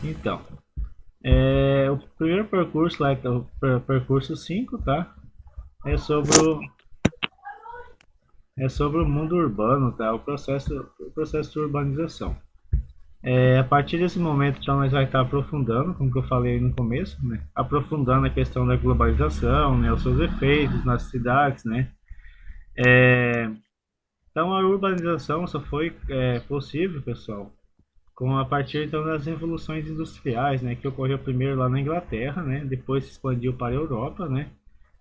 Então, o primeiro percurso lá, então, o percurso 5, tá? É sobre o mundo urbano, tá? O processo de urbanização. A partir desse momento, então, nós vamos estar aprofundando, como que eu falei no começo, né? Aprofundando a questão da globalização, né? Os seus efeitos nas cidades, né? Então, a urbanização só foi possível, pessoal, com a partir então das revoluções industriais, né? Que ocorreu primeiro lá na Inglaterra, né? Depois se expandiu para a Europa, né?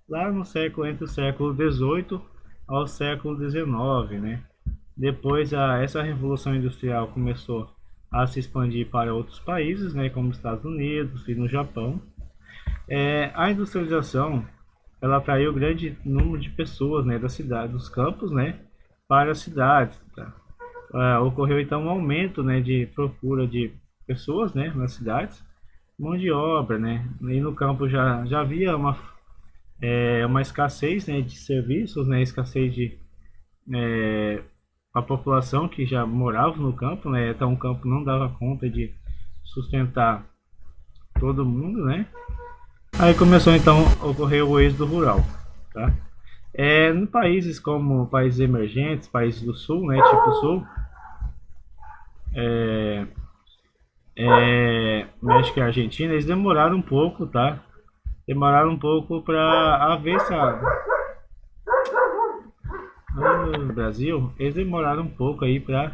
Lá no século entre o século XVIII ao século XIX, né? Depois essa revolução industrial começou a se expandir para outros países, né, como Estados Unidos e no Japão. A industrialização ela atraiu grande número de pessoas, né, da cidade, dos campos, né, para as cidades. Tá? Ocorreu então um aumento, né, de procura de pessoas, né, nas cidades, mão de obra, né, e no campo já havia uma escassez, né, de serviços, né, escassez de a população que já morava no campo, né? Então o campo não dava conta de sustentar todo mundo, né? Aí começou então a ocorrer o êxodo rural, tá? Em países como países emergentes, países do sul, né? Tipo o sul, México e Argentina, eles demoraram um pouco, tá? Demoraram um pouco para haver essa. No Brasil, eles demoraram um pouco aí para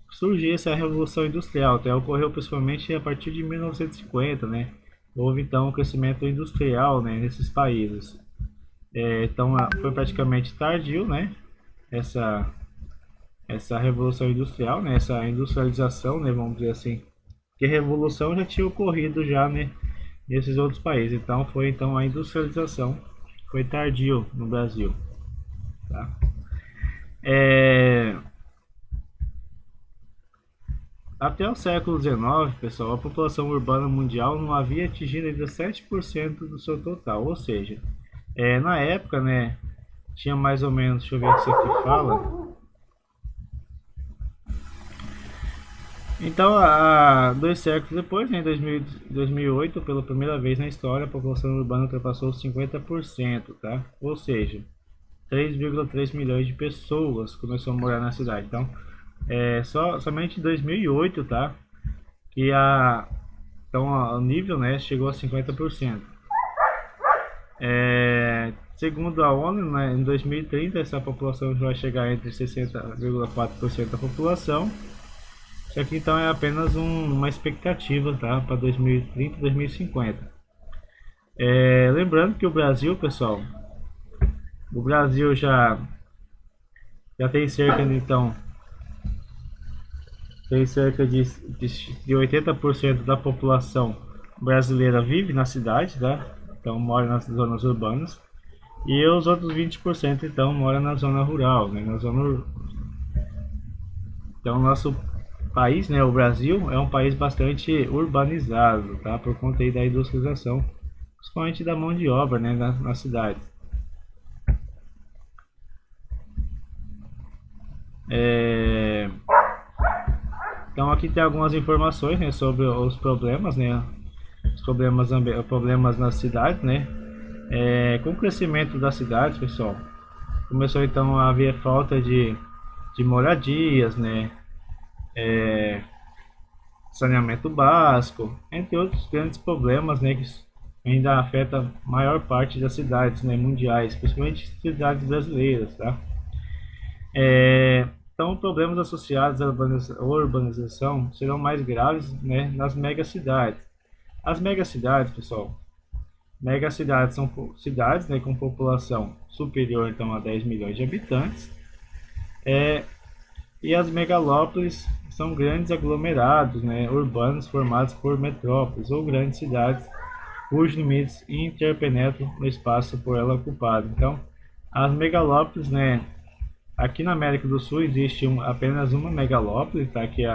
surgir essa revolução industrial, até ocorreu principalmente a partir de 1950, né? Houve então um crescimento industrial, né, nesses países. Então foi praticamente tardio, né? Essa essa revolução industrial, né? Essa industrialização, né? Vamos dizer assim, que a revolução já tinha ocorrido já, né? Nesses outros países. Então foi então a industrialização foi tardio no Brasil, tá? É, Até o século XIX, pessoal, a população urbana mundial não havia atingido ainda 7% do seu total, ou seja, na época, né, tinha mais ou menos, deixa eu ver se aqui fala. Então, há 2 séculos depois, né, em 2008, pela primeira vez na história, a população urbana ultrapassou os 50%, tá? Ou seja, 3,3 milhões de pessoas começaram a morar na cidade. Então, somente em 2008, tá? Que então o nível, né, chegou a 50%. Segundo a ONU, né, em 2030 essa população vai chegar entre 60,4% da população. Isso aqui então é apenas uma expectativa, tá, para 2030 e 2050. Lembrando que o Brasil, pessoal, o Brasil já tem cerca de, então tem cerca de 80% da população brasileira vive na cidade, tá? Então mora nas zonas urbanas. E os outros 20% então mora na zona rural, né? Então nosso país, né, o Brasil, é um país bastante urbanizado, tá? Por conta aí da industrialização, principalmente da mão de obra, né, na cidade. Então aqui tem algumas informações, né, sobre os problemas, né, problemas nas cidades, né. Com o crescimento das cidades, pessoal, começou então a haver falta de moradias, né, saneamento básico, entre outros grandes problemas, né, que ainda afeta a maior parte das cidades, né, mundiais, principalmente cidades brasileiras, tá? Então, problemas associados à urbanização serão mais graves, né, nas megacidades. As megacidades, pessoal, megacidades são cidades, né, com população superior então a 10 milhões de habitantes, e as megalópolis são grandes aglomerados, né, urbanos formados por metrópoles ou grandes cidades cujos limites interpenetram no espaço por ela ocupado. Então, as megalópolis, né, aqui na América do Sul existe apenas uma megalópole, tá? Que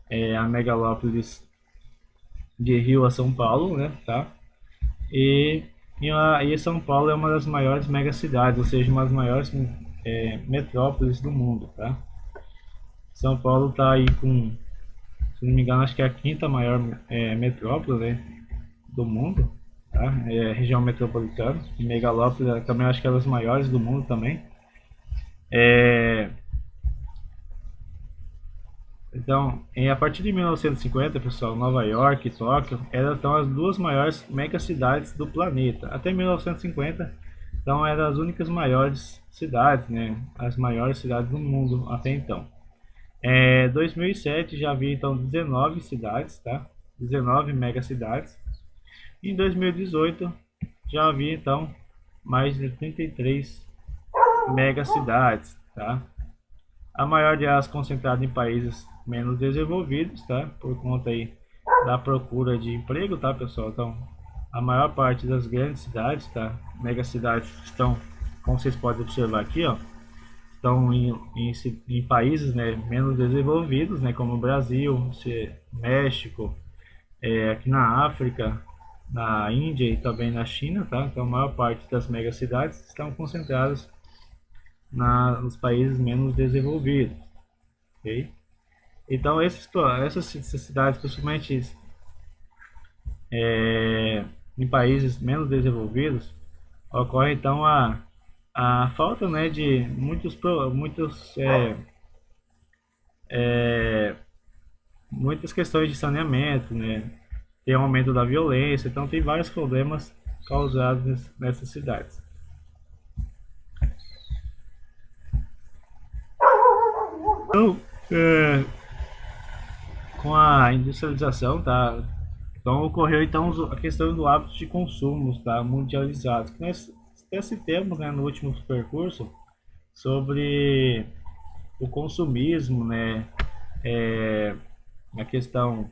é a megalópolis de Rio a São Paulo, né? Tá? E São Paulo é uma das maiores megacidades, ou seja, uma das maiores metrópoles do mundo, tá? São Paulo está aí com se não me engano, acho que é a quinta maior metrópole, né, do mundo, tá? É, região metropolitana. E Megalópolis também acho que é das maiores do mundo também. É, então, a partir de 1950, pessoal, Nova York e Tóquio eram então as duas maiores megacidades do planeta. Até 1950, então eram as únicas maiores cidades, né? As maiores cidades do mundo até então. 2007 já havia então 19 cidades, tá? 19 megacidades. Em 2018 já havia então mais de 33 megacidades, tá? A maior delas concentrada em países menos desenvolvidos, tá? Por conta aí da procura de emprego, tá, pessoal? Então, a maior parte das grandes cidades, tá? Megacidades estão, como vocês podem observar aqui, ó, estão em países, né, menos desenvolvidos, né, como o Brasil, México, aqui na África, na Índia e também na China, tá? Então, a maior parte das megacidades estão concentradas nos países menos desenvolvidos, ok? Então, essas cidades, principalmente em países menos desenvolvidos, ocorre então a falta, né, de muitas questões de saneamento, né? Tem um aumento da violência, então tem vários problemas causados nessas cidades. Então, com a industrialização, tá? Então ocorreu então a questão do hábito de consumo, tá? Mundializado. Nós até citamos, né, no último percurso sobre o consumismo, né? A questão,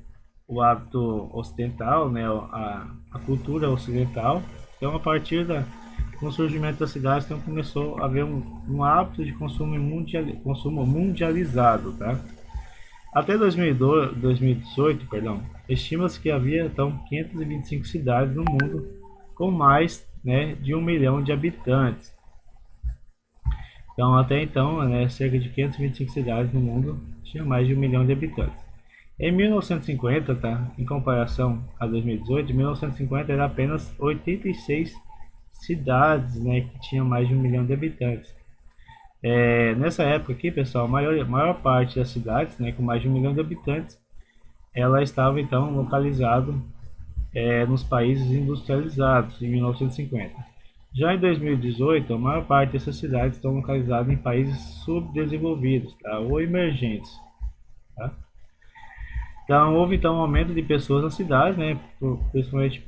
o hábito ocidental, né? A cultura ocidental. Então a partir com o surgimento das cidades, então começou a haver um hábito de consumo mundializado, tá? Até 2018, perdão, estima-se que havia então 525 cidades no mundo com mais, né, de 1 milhão de habitantes. Então, até então, né, cerca de 525 cidades no mundo tinham mais de 1 milhão de habitantes. Em 1950, tá, em comparação a 2018, em 1950 era apenas 86 cidades, né, que tinham mais de 1 milhão de habitantes. Nessa época aqui, pessoal, a maior parte das cidades, né, com mais de 1 milhão de habitantes, ela estava então localizada nos países industrializados em 1950. Já em 2018, a maior parte dessas cidades estão localizadas em países subdesenvolvidos, tá, ou emergentes. Tá? Então houve então um aumento de pessoas nas cidades, né, principalmente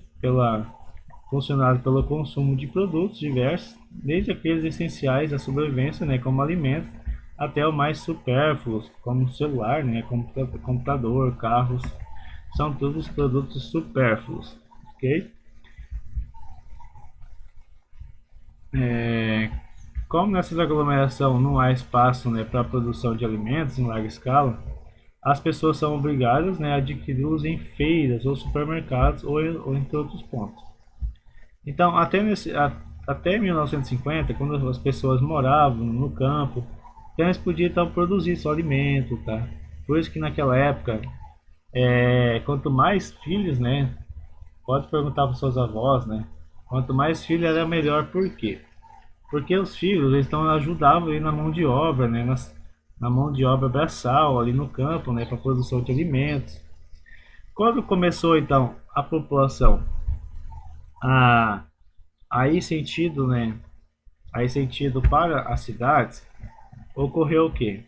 funcionado pelo consumo de produtos diversos, desde aqueles essenciais à sobrevivência, né, como alimentos, até o mais supérfluos, como celular, né, computador, carros, são todos produtos supérfluos, ok? Como nessas aglomerações não há espaço, né, para a produção de alimentos em larga escala, as pessoas são obrigadas, né, a adquiri-los em feiras ou supermercados ou entre outros pontos. Então, até 1950, quando as pessoas moravam no campo, então eles podiam então, produzir seu alimento, tá? Por isso que naquela época, quanto mais filhos, né? Pode perguntar para seus avós, né? Quanto mais filhos era melhor, por quê? Porque os filhos, eles então ajudavam ali na mão de obra, né? Na mão de obra braçal, ali no campo, né? Para produção de alimentos. Quando começou então a população a aí sentido, né? Aí sentido para as cidades, ocorreu o quê?